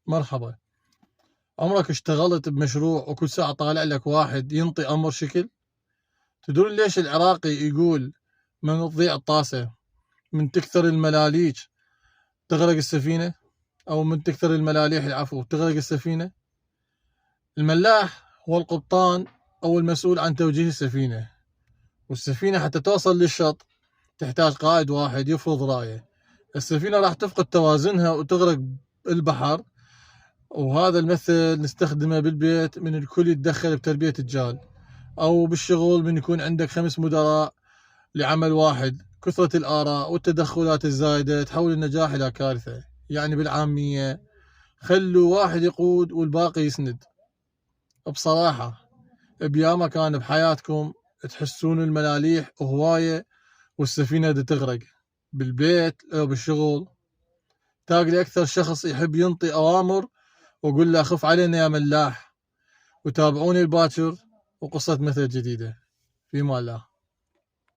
مرحبا، عمرك اشتغلت بمشروع وكل ساعة طالع لك واحد ينطي أمر شكل؟ تدرون ليش العراقي يقول من تضيع الطاسة من تكثر الملاليج تغرق السفينة؟ أو من تكثر الملاليح العفو تغرق السفينة؟ الملاح هو القبطان أو المسؤول عن توجيه السفينة، والسفينة حتى توصل للشط تحتاج قائد واحد يفرض راية. السفينة راح تفقد توازنها وتغرق البحر، وهذا المثل نستخدمه بالبيت من الكل يتدخل بتربية الجال، أو بالشغل من يكون عندك 5 مدراء لعمل واحد. كثرة الآراء والتدخلات الزايدة تحول النجاح إلى كارثة. يعني بالعامية خلوا واحد يقود والباقي يسند. بصراحة بياما كان بحياتكم تحسون الملاليح هواية والسفينة دا تغرق بالبيت أو بالشغل، تلاقي أكثر شخص يحب ينطي أوامر وقل له خف علينا يا ملاح. وتابعوني الباكر وقصة مثل جديدة. في امان الله.